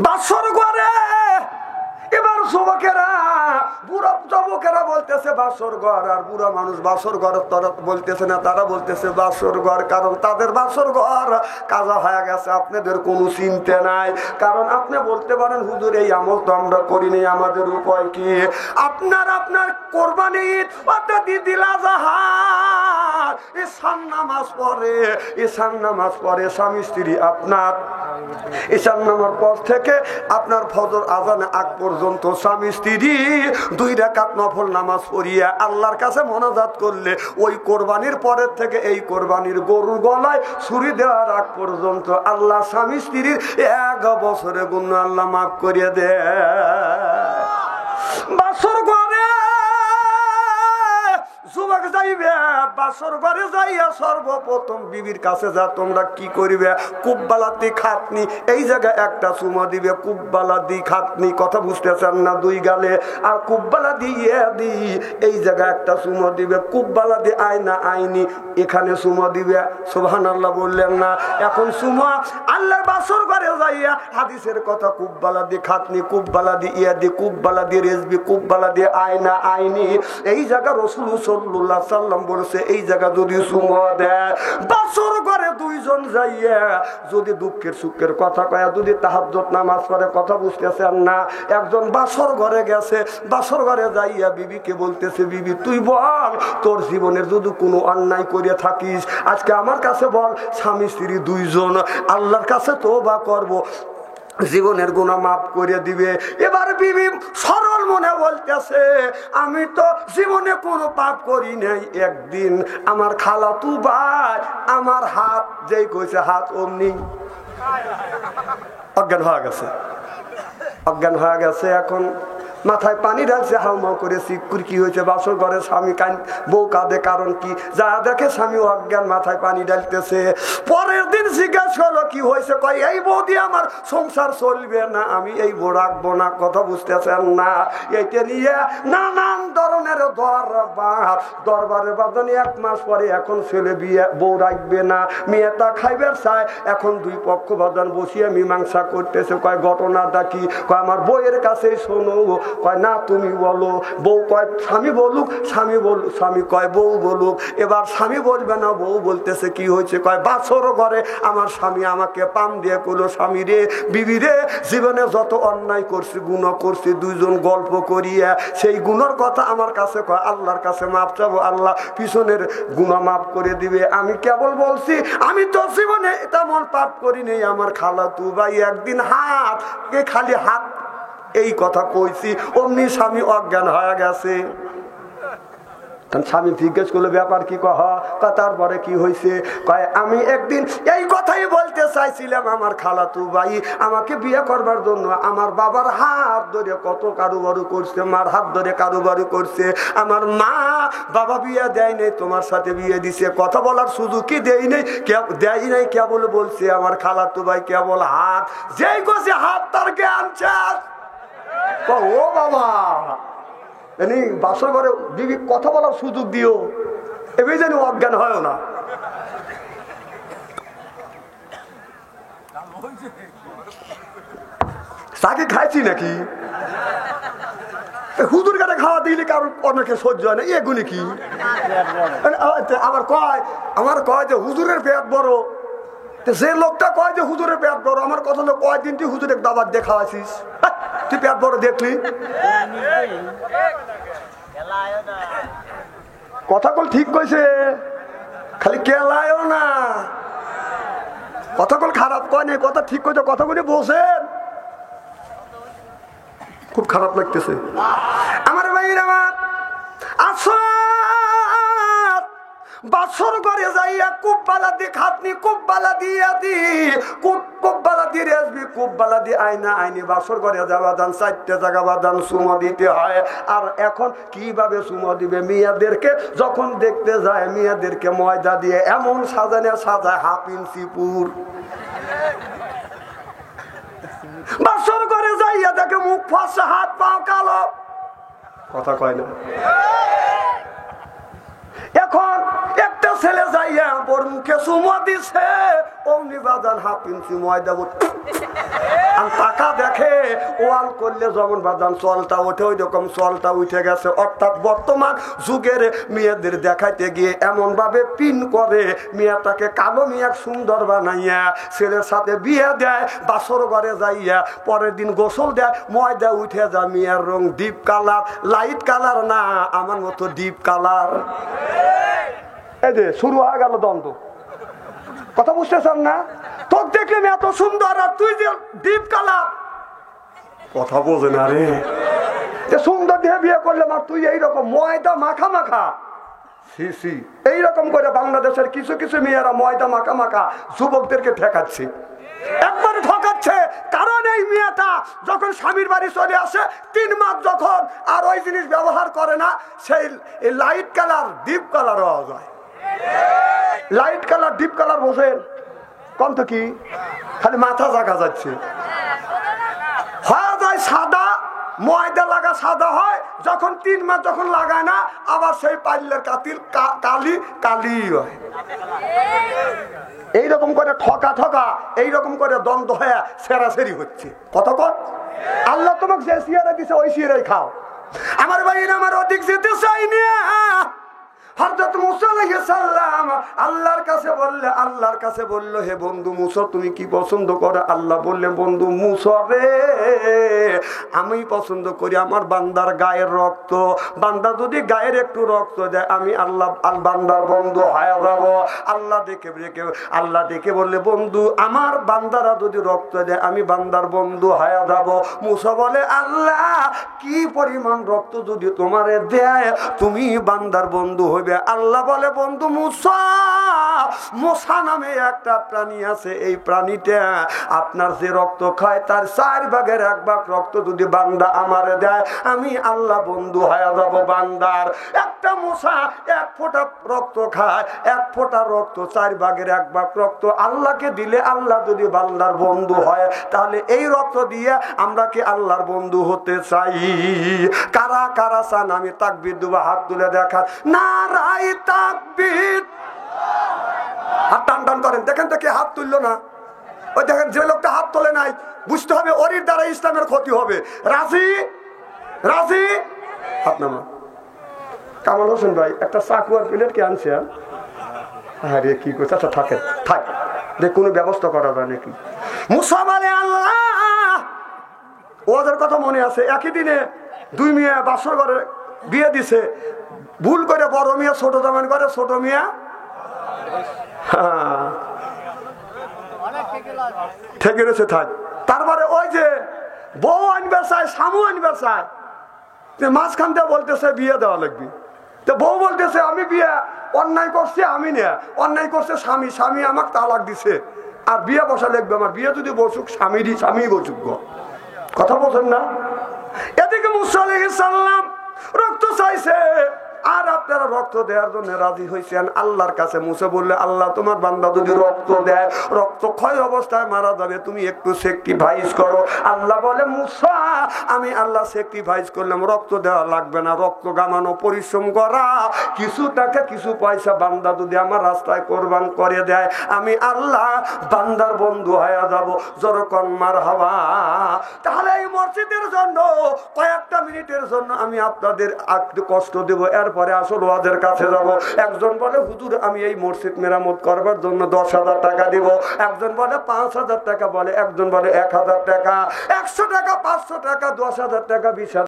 বাসর ঘরে এবার যুবকেরা বুড়া যুবকেরা বলতেছে বাসর ঘর, আর বুড়া মানুষ বাসর ঘর তারা বলতেছে না, তারা বলতেছে বাসর ঘর। কারণ তাদের বাসর ঘর কাজা হয়ে গেছে, আপনাদের কোনো চিন্তা নাই। কারণ আপনি বলতে পারেন হুজুর এই আমল তো আমরা করিনি, আমাদের উপায় কি? আপনার কোরবানি অর্থাৎ ঈদুল আযহা ঈশান নামাজ পড়ে, ঈশান নামাজ পড়ে স্বামী স্ত্রী আপনার ঈশান নামার পর থেকে আপনার ফজর আজানে আগ পর্যন্ত স্বামী স্ত্রী 2 রাকাত নফল নামাজ পড়িয়ে আল্লাহর কাছে মোনাজাত করলে ওই কোরবানির পরের থেকে এই কোরবানির গরুর গলায় ছুরি দেওয়ার আগ পর্যন্ত আল্লাহ স্বামী স্ত্রীর 1 বছরের গুনাহ আল্লাহ মাফ করিয়ে দেয়। বাসর ঘরে যুবক যাইবে, বাসর ঘরে যাইয়া সর্বপ্রথম বিবির কাছে যা তোমরা কি করিবে, কুব্বালাতি খাতনি, এই জায়গায় একটা চুমা দিবে। কুব্বালাদি খাতনি কথা বুঝতেছেন না? 2 গালে আর কুব্বালাদি দি এই জায়গায় একটা চুমা দিবে। কুব্বালাদি আয়না আইনি এখানে চুমা দিবে। সুবহানাল্লাহ বললেন না? এখন চুমা আল্লাহর বাসর ঘরে যাইয়া হাদিসের কথা কুব্বালাদি খাতনি, কুব্বালাদি ইয়াদি, কুব্বালাদি রেজবি, কুব্বালাদি আয়না আইনি, এই জায়গা রাসূল সাল্লাল্লাহু আলাইহি সাল্লাম বলেছে এই জায়গা যদি চুমা দেয় বাসর ঘরে 2 জন যাইয়া যদি দুঃখের সুখের কথা কয়, যদি তাহাজ্জুদ নামাজ পড়ে, কথা বুঝতেছেন না? একজন বাসর ঘরে গেছে, বাসর ঘরে যাইয়া বিবিকে বলতেছে বিবি তুই বল তোর জীবনের যদি কোনো অন্যায় করে থাকিস আজকে আমার কাছে বল, স্বামী স্ত্রী 2 জন আল্লাহর কাছে তওবা করব, জীবনের গুনাহ মাফ করে দিবে। এবার বিবি সরল মনে বলতেছে আমি তো জীবনে কোনো পাপ করি নাই। একদিন আমার খালাতু ভাই আমার হাত যেই কইছে হাত অমনি অজ্ঞান হয়ে গেছে, অজ্ঞান হয়ে গেছে। এখন মাথায় পানি ঢালছে, হাউমাউ করে চিকুর কি হয়েছে, বাসর ঘরে স্বামী বউ কাঁদে, কারণ কি? যা দেখে স্বামী অজ্ঞান, মাথায় পানি ঢালতেছে। পরের দিন জিজ্ঞাসা হলো কি হয়েছে, কয় এই বউ দিয়ে আমার সংসার চলবে না, আমি এই বউ রাখবো না, কথা বুঝতেছেন না? এইটা নিয়ে নানান ধরনের দরবারে বাদনে 1 মাস পরে এখন ছেলে বিয়ে বউ রাখবে না, মেয়েটা খাইবে চায়। এখন 2 পক্ষ বাদন বসিয়ে মীমাংসা করতেছে। কয় ঘটনাটা কি? কয় আমার বউয়ের কাছে শোনো। কয় না তুমি বলো। বউ কয় স্বামী বলুক, স্বামী বল, স্বামী কয় বউ বলুক। এবার স্বামী বলবে না, বউ বলতেছে কি হয়েছে? কয় বাসর ঘরে আমার স্বামী আমাকে পাম দিয়ে কইলো স্বামী রে বিবি রে জীবনে যত অন্যায় করছি গুনাহ করছি 2 জন গল্প করিয়া সেই গুনার কথা আমার কাছে কয় আল্লাহর কাছে মাপ চাবো, আল্লাহ পিছনের গুনাহ মাফ করে দিবে। আমি কেবল বলছি আমি তো জীবনে তেমন পাপ করি নেই। আমার খালাতু ভাই একদিন হাত খালি হাত এই কথা কইছি, অমনি স্বামী অজ্ঞান হয়ে গেছে। স্বামী জিজ্ঞেস করলো ব্যাপার কি? কহ তারপরে কি হয়েছে? কয় আমি একদিন এই কথাই বলতে চাইছিলাম, আমার খালাতু ভাই আমাকে বিয়ে করবার জন্য আমার বাবার হাত ধরে কত কারুবারু করছে, মার হাত ধরে কারুবারু করছে। আমার মা বাবা বিয়ে দেয় নাই, তোমার সাথে বিয়ে দিছে, কথা বলার সুযোগই দেয় নাই, কেবল বলছে আমার খালাতু ভাই কেবল হাত যেই করছে হাত তার জ্ঞান চাষ। ও বাবা এনি বাসর ঘরে বিবি কথা বলার সুযোগ দিও, এবার যেন অজ্ঞান হয় না। তাকে খাইছি নাকি হুজুর কাছে খাওয়া দিলে কারণ অনেকে সহ্য হয় না, এগুলি কি? আমার কয় যে হুজুরের পেট বড়, যে লোকটা কয় যে হুজুরের পেট বড়, আমার কথা হলো কয়দিন তুই হুজুরের দাবার দেখা আছিস, তুই পেট বড় দেখলি? কথা কল ঠিক কইছে, খালি কেলায়ও না, কথা কল খারাপ কয় নাই, কথা ঠিক কইছে, কথাগুলি বলছেন খুব খারাপ লাগতেছে। আমার ভাইরা আমার আসো বাসর ঘরে যাইয়া কুব্বালা দি খাতনি, কুব্বালা দিয়া দি কুব্বালা দি রেজবি, কুব্বালা দি আয়না আইনি, বাসর ঘরে যাওয়া দান 4টে জায়গা বাদান চুমা দিতে হয়। আর এখন কিভাবে চুমা দিবে? মেয়েদেরকে যখন দেখতে যায় মেয়েদেরকে ময়দা দিয়ে এমন সাজানে সাজায় 1/2 ইঞ্চি পুর। বাসর ঘরে যাইয়া দেখে মুখ ফসা, হাত পাও কালো, কথা কয় না। এখন একটা ছেলে যাইয়া ওর মুখে চুমা দিছে, অমনি বাজান 1/2 ইঞ্চি ময়দা টাকা দেখে ওয়াল করলে যেমন বাদাম চলটা ওঠে ওই রকম চলটা উঠে গেছে। অর্থাৎ বর্তমান যুগের মেয়েদের দেখাইতে গিয়ে এমন ভাবে পিন করে মেয়েটাকে কালো মেয়ে সুন্দর বানাইয়া ছেলের সাথে বিয়ে দেয়, বাসর ঘরে যাইয়া পরের দিন গোসল দেয়, ময়দা উঠে যায়, মেয়ের রং ডিপ কালার, লাইট কালার না, আমার মতো ডিপ কালার। এই যে শুরু হয়ে গেল দ্বন্দ্ব, কথা বুঝতেছেন না? তোর দেখলে এত সুন্দর আর তুই যে ডিপ কালার, কথা বোঝে না রে। যে সুন্দর দিয়ে বিয়ে করলে আর তুই এইরকম ময়দা মাখা মাখা। এইরকম করে বাংলাদেশের কিছু কিছু মেয়েরা ময়দা মাখা মাখা যুবকদেরকে ঠেকাচ্ছে, একবারে ঠকাচ্ছে। কারণ এই মেয়েটা যখন স্বামীর বাড়ি চলে আসে 3 মাস যখন আর ওই জিনিস ব্যবহার করে না, সেই লাইট কালার ডিপ কালার হওয়া যায়। লাইট কালার ডিপ কালার বোঝেন কোন তো কি? খালি মাথা জাগা যাচ্ছে, হয়ে যায় সাদা, ময়দা লাগা সাদা হয়। যখন 3 মাস যখন লাগায় না, আবার সেই পাইলের কাতির কালি কালি হয়। এইরকম করে ঠকা ঠকা, এইরকম করে দ্বন্দ্ব হয়ে সেরাসেরি হচ্ছে। কতক্ষণ আল্লাহ তোমাকে যে সিয়ারা দিছে ওই সিয়ারাই খাও। আমার ভাই আমার অধিক যেতে চাইনি। হযরত মুসা আলাইহিস সালাম আল্লাহর কাছে বলল হে বন্ধু মুসা তুমি কি পছন্দ করো? আল্লাহ বললেন বন্ধু মুসা রে, আমি পছন্দ করি আমার বান্দার গায়ের রক্ত। বান্দা যদি গায়ের একটু রক্ত দেয় আমি আল্লাহ বান্দার বন্ধু হয়ে যাব। আল্লাহ দেখে বললে বন্ধু আমার বান্দারা যদি রক্ত দেয় আমি বান্দার বন্ধু হয়ে যাব। মুসা বলে আল্লাহ কি পরিমাণ রক্ত যদি তোমারে দেয় তুমি বান্দার বন্ধু হইবে? আল্লাহ বলে বন্ধু মুসা নামে একটা প্রাণী আছে, এই প্রাণীটা আপনার যে রক্ত খায় তার 4 ভাগের 1 ভাগ রক্ত যদি বান্দা আমারে দেয় আমি আল্লাহ বন্ধু হয়ে যাব বান্দার। একটা মুসা 1 ফোঁটা রক্ত খায়, 1 ফোঁটা রক্ত 4 ভাগের 1 ভাগ রক্ত আল্লাহকে দিলে আল্লাহ যদি বান্দার বন্ধু হয় তাহলে এই রক্ত দিয়ে আমরা কি আল্লাহর বন্ধু হতে চাই? কারা কারা চান আমি তাকবীর দেব? হাত তুলে দেখান। নারায়ে তাকবীর, হাত টান টান করেন। দেখেন তো কে হাত তুললো না? ওই দেখেন যে লোকটা হাত তোলে নাই, বুঝতে হবে ওর দ্বারা ইসলামের ক্ষতি হবে। রাজি রাজি হাত নামা। কামাল হোসেন ভাই একটা চাকুয়ার প্লেট কে আনছে? আরে কি করছে? আচ্ছা থাকে থাক, দেখ কোনো ব্যবস্থা করা যায় নাকি। মুসা বলে আল্লাহ, ওদের কথা মনে আছে একই দিনে 2 মেয়ে বাসর ঘরে বিয়ে দিছে, ভুল করে বড় মিয়া ছোট জামাই করে, ছোট মিয়া ঠেকে রয়েছে থাক। তারপরে ওই যে বউ আনবে চায়, স্বামী আনবে চায়, মাঝখান দিয়ে বলতেছে বিয়ে দেওয়া লাগবে। তো বউ বলতেছে আমি বিয়ে অন্যায় করছি আমি না, অন্যায় করছে স্বামী, স্বামী আমাকে তালাক দিছে আর বিয়ে বসা লাগবে আমার। বিয়ে যদি বসুক স্বামী বসুক। কথা বলছেন না? এদিকে মুসা আলাইহিস সালাম রক্ত চাইছে আর আপনারা রক্ত দেওয়ার জন্য রাজি হয়েছেন আল্লাহর কাছে। মুসা বললে আল্লাহ তোমার বান্দা যদি রক্ত দেয়, রক্ত ক্ষয় অবস্থায় মারা যাবে, তুমি একটু স্যাক্রিফাইস করো। আল্লাহ বলে মুসা আমি আল্লাহ স্যাক্রিফাইস করলাম, রক্ত দেওয়া লাগবে না, রক্ত গামানো পরিশ্রম করা, কিছু টাকা কিছু পয়সা বান্দা যদি আমার রাস্তায় কোরবান করে দেয় আমি আল্লাহ বান্দার বন্ধু হয়ে যাব। যখন মারহাবা। তাহলে এই মসজিদের জন্য কয়েকটা মিনিটের জন্য আমি আপনাদের একটু কষ্ট দেব, এরপরে আসল ওয়াজের কাছে যাব। একজন বলে হুজুর আমি এই মসজিদ মেরামত করবার জন্য 10,000 টাকা দিব, একজন বলে 5,000 টাকা, বলে একজন বলে 1,000 টাকা, 100 টাকা, 500 টাকা, 10,000 টাকা, 20,000